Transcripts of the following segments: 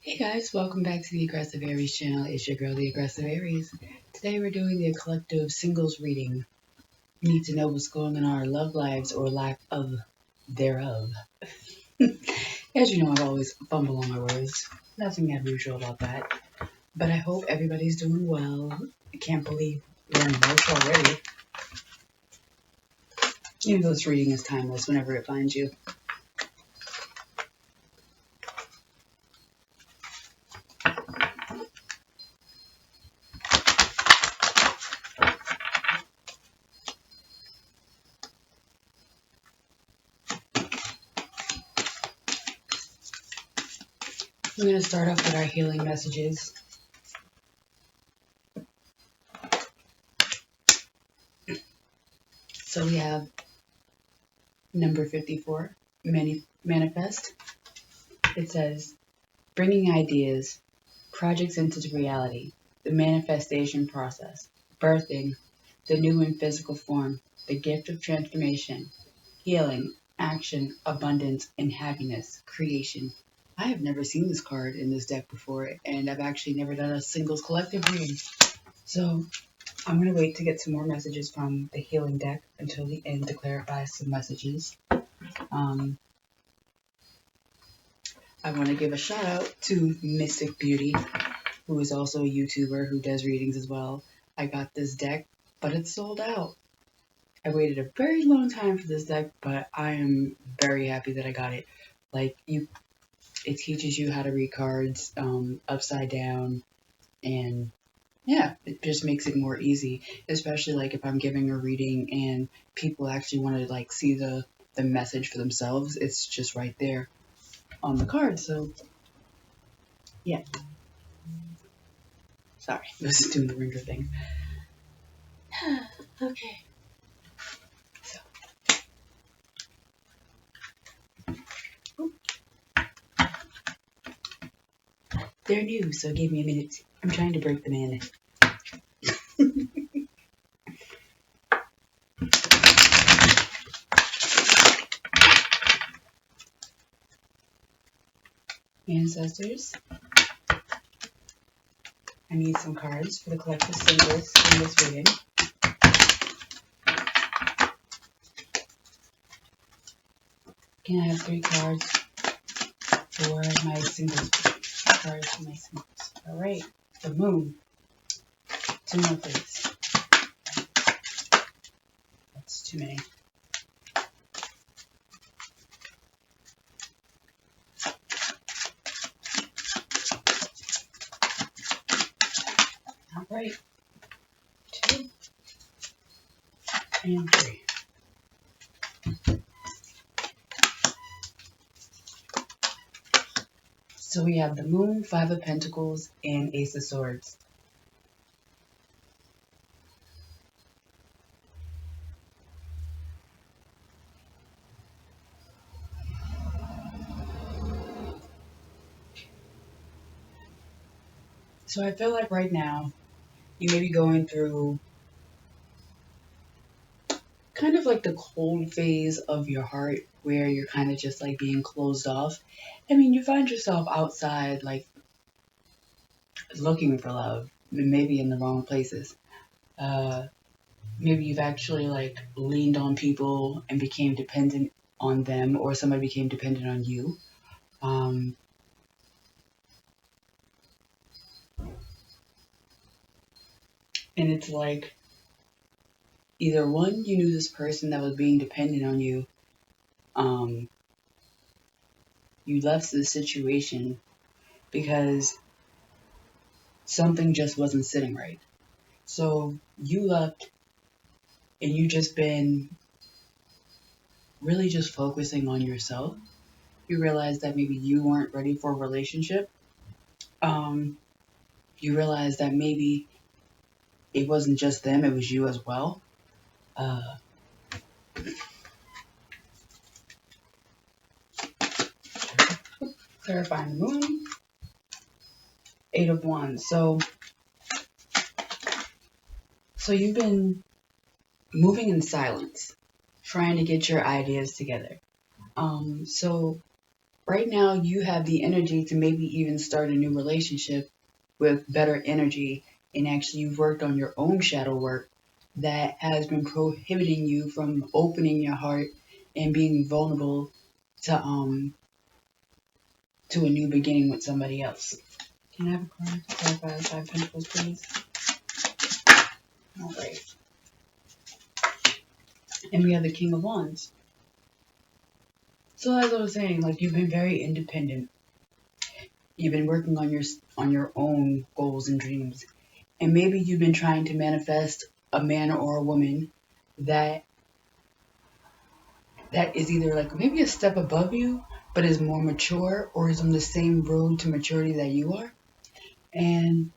Hey guys, welcome back to the Aggressive Aries channel. It's your girl, the Aggressive Aries. Today we're doing the collective singles reading. You need to know what's going on in our love lives or lack of thereof. As you know, I always fumble on my words. Nothing unusual about that. But I hope everybody's doing well. I can't believe we're in March already. Even though this reading is timeless whenever it finds you. I'm going to start off with our healing messages. So we have number 54, manifest. It says, bringing ideas, projects into reality, the manifestation process, birthing, the new in physical form, the gift of transformation, healing, action, abundance, and happiness, creation. I have never seen this card in this deck before, and I've actually never done a singles collective reading. So I'm going to wait to get some more messages from the healing deck until the end to clarify some messages. I want to give a shout out to Mystic Beauty, who is also a YouTuber who does readings as well. I got this deck, but it's sold out. I waited a very long time for this deck, but I am very happy that I got it. It teaches you how to read cards upside down, and yeah, it just makes it more easy, especially like if I'm giving a reading and people actually want to like see the message for themselves. It's just right there on the card. So yeah, sorry, this is doing the ringer thing. Okay. So, they're new, so give me a minute. I'm trying to break them in. Ancestors, I need some cards for the collective symbols in this reading. Can I have 3 cards for my singles? Cards for my singles. All right, the moon. 2 more, please. That's too many. All right, 2 and 3. So we have the moon, 5 of pentacles, and ace of swords. So I feel like right now you may be going through kind of like the cold phase of your heart where you're kind of just like being closed off. I mean, you find yourself outside like looking for love, maybe in the wrong places. Maybe you've actually like leaned on people and became dependent on them, or somebody became dependent on you. And it's like either one, you knew this person that was being dependent on you. You left the situation because something just wasn't sitting right. So you left and you just been really just focusing on yourself. You realized that maybe you weren't ready for a relationship. You realized that maybe it wasn't just them, it was you as well. Clarifying the moon. 8 of Wands. So you've been moving in silence, trying to get your ideas together. So Right now, you have the energy to maybe even start a new relationship with better energy, and actually you've worked on your own shadow work that has been prohibiting you from opening your heart and being vulnerable to a new beginning with somebody else. Can I have a card to clarify the Five Pentacles, please? All right. And we have the King of Wands. So as I was saying, like, you've been very independent. You've been working on your own goals and dreams. And maybe you've been trying to manifest a man or a woman that is either like maybe a step above you, but is more mature or is on the same road to maturity that you are. And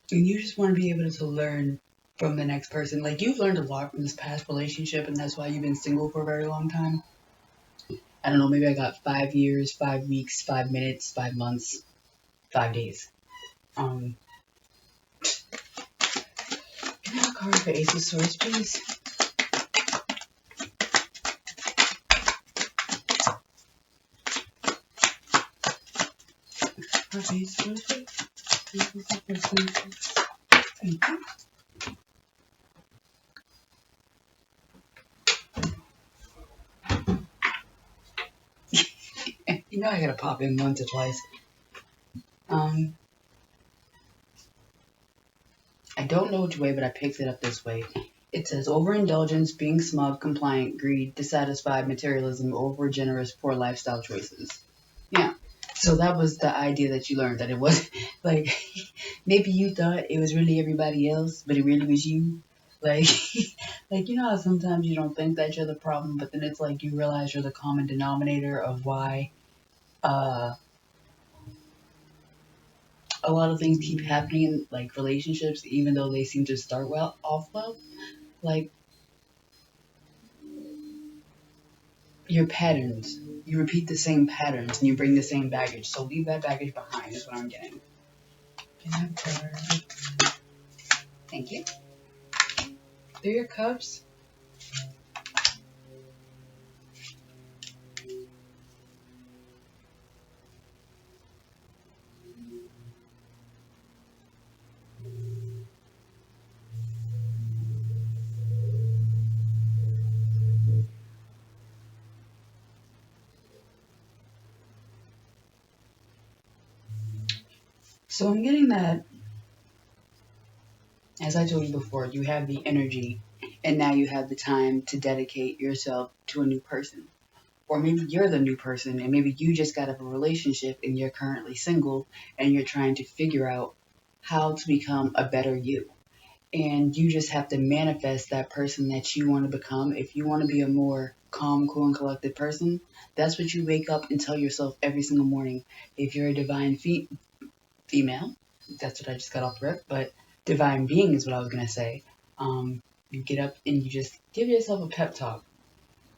you just want to be able to learn from the next person. Like, you've learned a lot from this past relationship, and that's why you've been single for a very long time. I don't know, maybe I got 5 years, 5 weeks, 5 minutes, 5 months, 5 days. Can I have a card for Ace of Swords, please? Ace of Swords. Thank you. You know I gotta pop in once or twice. I don't know which way, but I picked it up this way. It says overindulgence, being smug, compliant, greed, dissatisfied, materialism, over-generous, poor lifestyle choices. Yeah. So that was the idea that you learned, that it was like maybe you thought it was really everybody else, but it really was you. Like, like, you know how sometimes you don't think that you're the problem, but then it's like you realize you're the common denominator of why a lot of things keep happening in like relationships, even though they seem to start off well. Like, your patterns, you repeat the same patterns and you bring the same baggage. So leave that baggage behind is what I'm getting. Can I have a card? Thank you. Through your cups. So I'm getting that, as I told you before, you have the energy and now you have the time to dedicate yourself to a new person. Or maybe you're the new person and maybe you just got out of a relationship and you're currently single and you're trying to figure out how to become a better you. And you just have to manifest that person that you want to become. If you want to be a more calm, cool, and collected person, that's what you wake up and tell yourself every single morning. If you're a divine female, that's what I just got off the rip, but divine being is what I was going to say. You get up and you just give yourself a pep talk.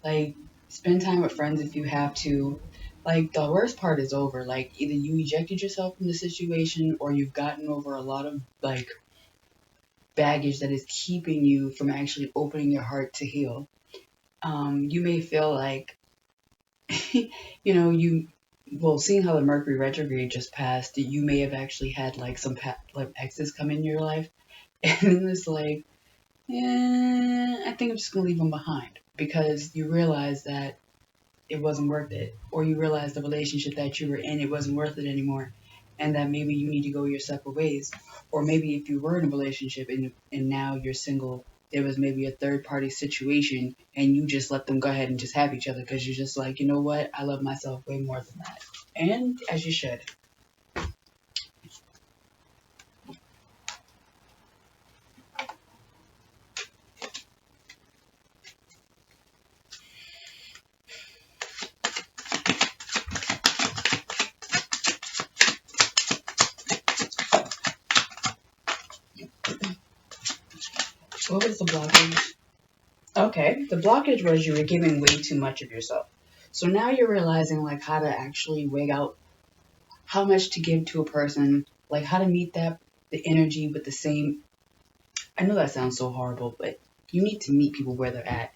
Like, spend time with friends if you have to. Like, the worst part is over. Like, either you ejected yourself from the situation or you've gotten over a lot of, like, baggage that is keeping you from actually opening your heart to heal. You may feel like, seeing how the Mercury retrograde just passed, you may have actually had like some like exes come in your life, and then it's like, I think I'm just gonna leave them behind because you realize that it wasn't worth it, or you realize the relationship that you were in, it wasn't worth it anymore, and that maybe you need to go your separate ways. Or maybe if you were in a relationship and now you're single, there was maybe a third party situation and you just let them go ahead and just have each other because you're just like, you know what, I love myself way more than that. And as you should. What was the blockage? Okay, the blockage was you were giving way too much of yourself. So now you're realizing like how to actually weigh out how much to give to a person, like how to meet the energy with the same. I know that sounds so horrible, but you need to meet people where they're at.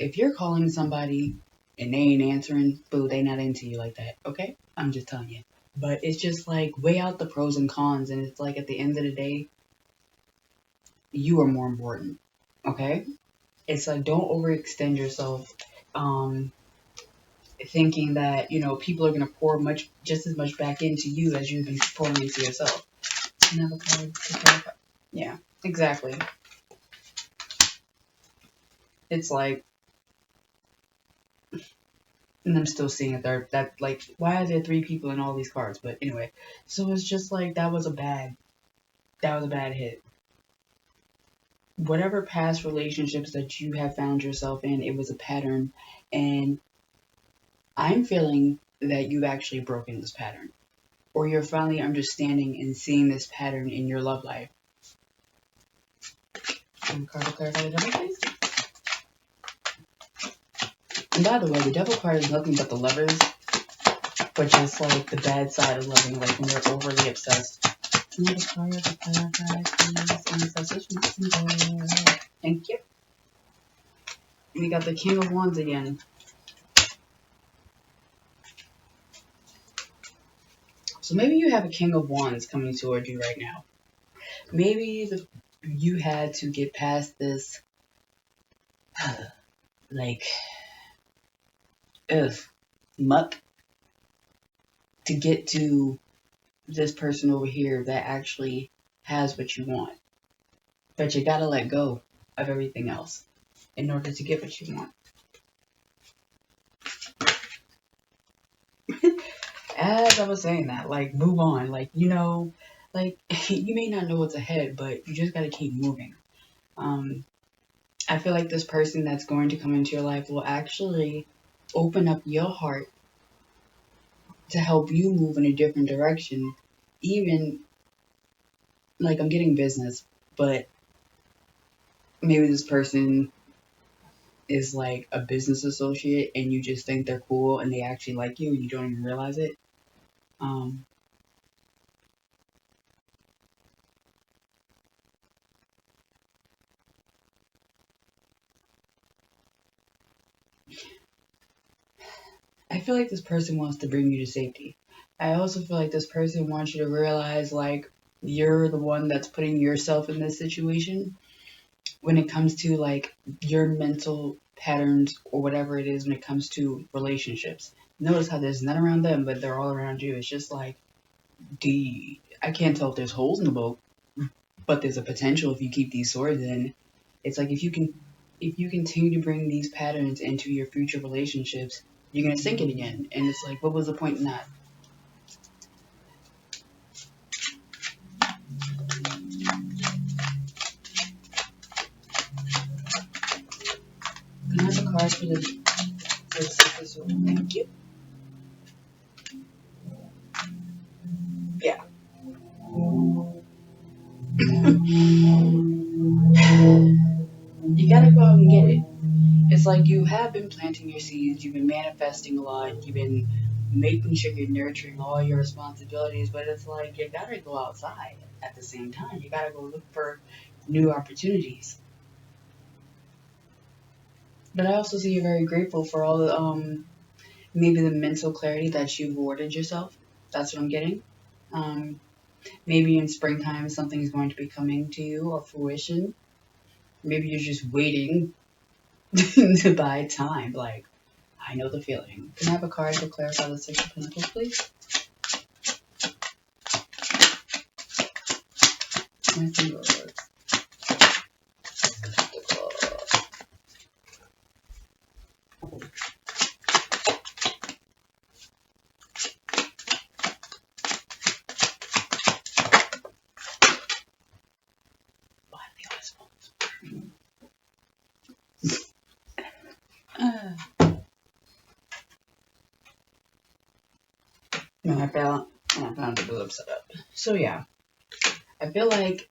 if you're calling somebody and they ain't answering, boo, they not into you like that, okay? I'm just telling you. But it's just like, weigh out the pros and cons, and it's like, at the end of the day, you are more important, okay? It's like, don't overextend yourself, thinking that, people are going to pour just as much back into you as you've been pouring into yourself. Another card. Yeah, exactly. It's like, and I'm still seeing it there, that, like, why are there 3 people in all these cards? But anyway, so it's just like, that was a bad hit. Whatever past relationships that you have found yourself in, it was a pattern, and I'm feeling that you've actually broken this pattern, or you're finally understanding and seeing this pattern in your love life. One card to clarify the devil, please. And by the way, the devil card is nothing but the lovers, but just like the bad side of loving, like when you're overly obsessed. Another card to clarify, please. Thank you. We got the King of Wands again. So maybe you have a King of Wands coming toward you right now. Maybe you had to get past this, like, muck to get to this person over here that actually has what you want. But you gotta let go of everything else in order to get what you want. As I was saying that, like, move on. Like, like, you may not know what's ahead, but you just gotta keep moving. I feel like this person that's going to come into your life will actually open up your heart to help you move in a different direction. Even, like, I'm getting business, but maybe this person is like a business associate and you just think they're cool and they actually like you and you don't even realize it. I feel like this person wants to bring you to safety. I also feel like this person wants you to realize, like, you're the one that's putting yourself in this situation when it comes to, like, your mental patterns or whatever it is when it comes to relationships. Notice how there's none around them, but they're all around you. It's just like, I can't tell if there's holes in the boat, but there's a potential if you keep these swords in. It's like, if you continue to bring these patterns into your future relationships, you're gonna sink it again. And it's like, what was the point in that? Can I have a card for this? Thank you. Yeah. You gotta go out and get it. It's like, you have been planting your seeds, you've been manifesting a lot, you've been making sure you're nurturing all your responsibilities, but it's like, you gotta go outside at the same time. You gotta go look for new opportunities. But I also see you're very grateful for all the, maybe the mental clarity that you've awarded yourself. That's what I'm getting. Maybe in springtime something is going to be coming to you or fruition. Maybe you're just waiting to buy time. Like, I know the feeling. Can I have a card to clarify the Six of Pentacles, please? My fingers. No, I found a little upset up. So yeah, I feel like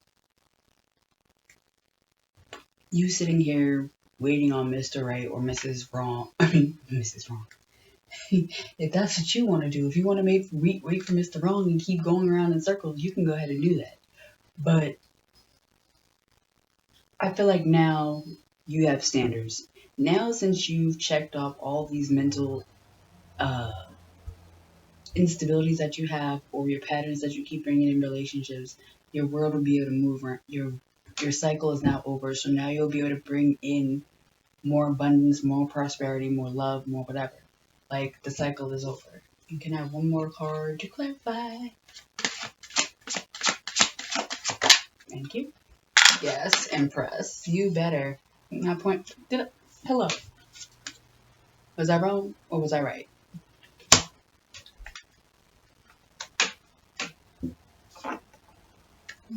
you sitting here waiting on Mr. Right or Mrs. Wrong. I mean, Mrs. Wrong. If that's what you want to do, if you want to wait for Mr. Wrong and keep going around in circles, you can go ahead and do that. But I feel like now you have standards. Now, since you've checked off all these mental instabilities that you have, or your patterns that you keep bringing in relationships, your world will be able to move around. Your cycle is now over, so now you'll be able to bring in more abundance, more prosperity, more love, more whatever. Like, the cycle is over. You can have one more card to clarify. Thank you. Yes, Empress. You better. My point. Hello. Was I wrong or was I right?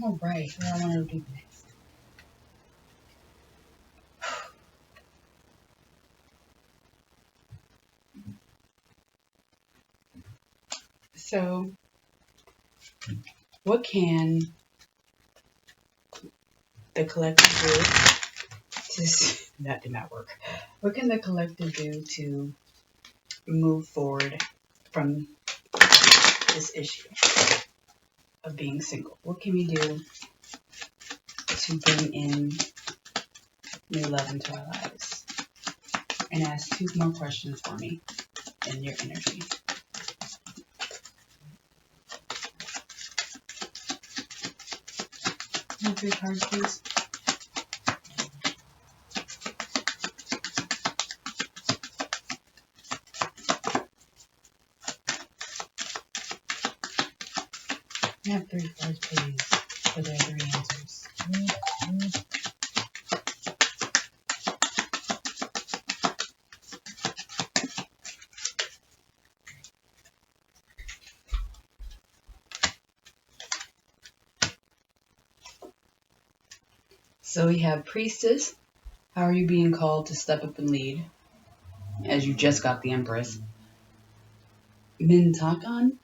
All right. What I want to do next. So, what can the collective do to... That did not work. What can the collective do to move forward from this issue of being single? What can we do to bring in new love into our lives? And ask 2 more questions for me in your energy. Can I have 3 cards, please? Can I have 3 cards, please, for their 3 answers? So we have Priestess. How are you being called to step up and lead? As you just got the Empress. Mintakan.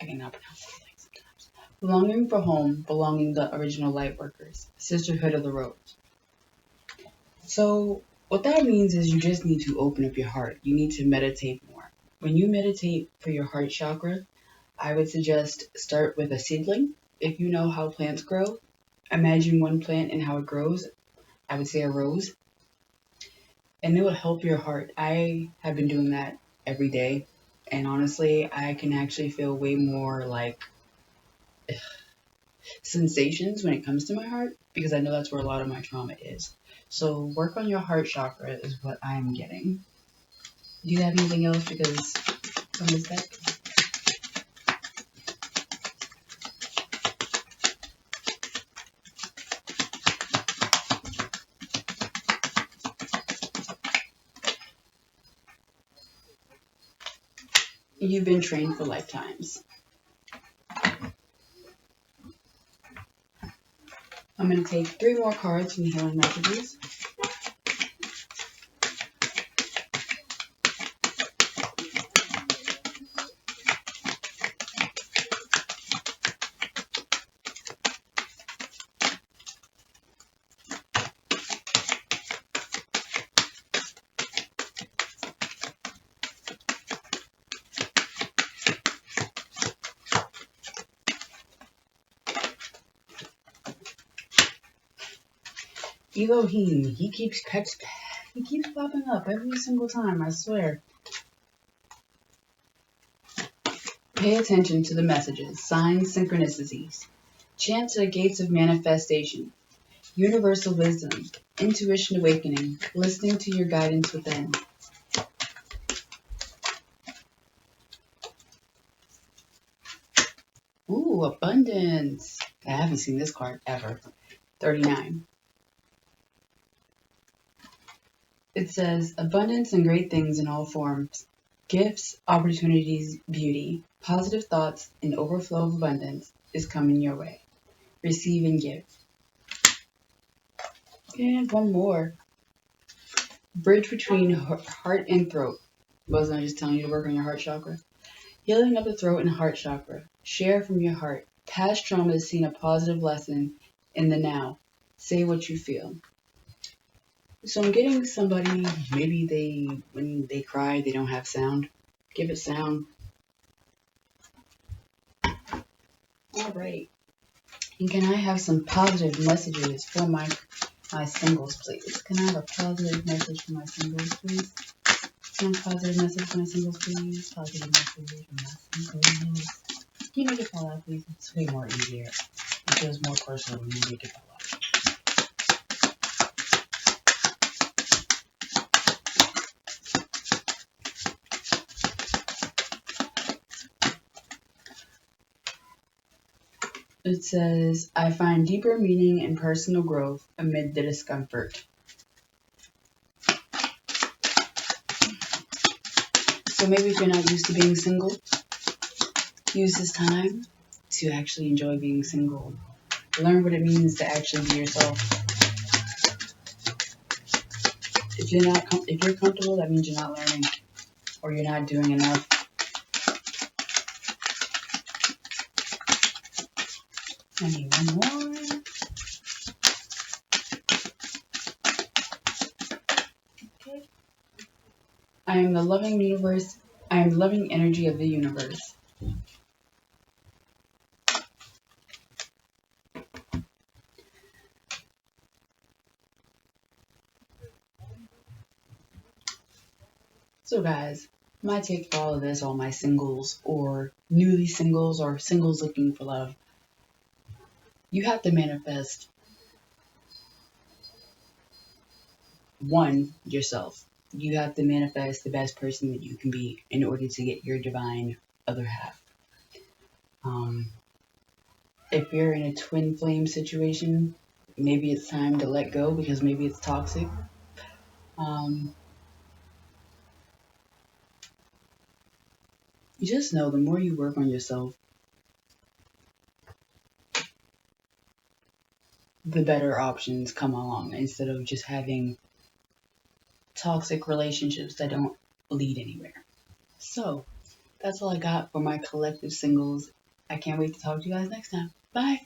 I cannot pronounce that thing sometimes. Belonging for home, belonging the original light workers. Sisterhood of the Rose. So what that means is you just need to open up your heart. You need to meditate more. When you meditate for your heart chakra, I would suggest start with a seedling. If you know how plants grow, imagine one plant and how it grows. I would say a rose. And it will help your heart. I have been doing that every day. And honestly, I can actually feel way more like sensations when it comes to my heart, because I know that's where a lot of my trauma is. So work on your heart chakra is what I'm getting. Do you have anything else? Because from this deck? You've been trained for lifetimes. I'm going to take 3 more cards from the healing messages. Elohim, he keeps popping up every single time, I swear. Pay attention to the messages, signs, synchronicities. Chant to the gates of manifestation. Universal wisdom, intuition awakening, listening to your guidance within. Ooh, abundance. I haven't seen this card ever. 39. It says, abundance and great things in all forms. Gifts, opportunities, beauty, positive thoughts, and overflow of abundance is coming your way. Receive and give. And one more. Bridge between heart and throat. Wasn't I just telling you to work on your heart chakra? Healing of the throat and heart chakra. Share from your heart. Past trauma is seen a positive lesson in the now. Say what you feel. So I'm getting somebody, maybe when they cry, they don't have sound. Give it sound. All right. And can I have some positive messages for my My singles, please. Can I have a positive message for my singles, please? Can I have a positive message for my singles, please? Positive message for my singles. Can you make it fall out, please? It's way more easier. It feels more personal when you make it fall out. It says, I find deeper meaning in personal growth amid the discomfort. So maybe if you're not used to being single, use this time to actually enjoy being single. Learn what it means to actually be yourself. If you're comfortable, that means you're not learning or you're not doing enough. I need one more. Okay. I am the loving universe. I am the loving energy of the universe. So guys, my take for all of this, all my singles or newly singles or singles looking for love, you have to manifest one, yourself. You have to manifest the best person that you can be in order to get your divine other half. If you're in a twin flame situation, maybe it's time to let go because maybe it's toxic. You just know the more you work on yourself, the better options come along instead of just having toxic relationships that don't lead anywhere. So, that's all I got for my collective singles. I can't wait to talk to you guys next time. Bye.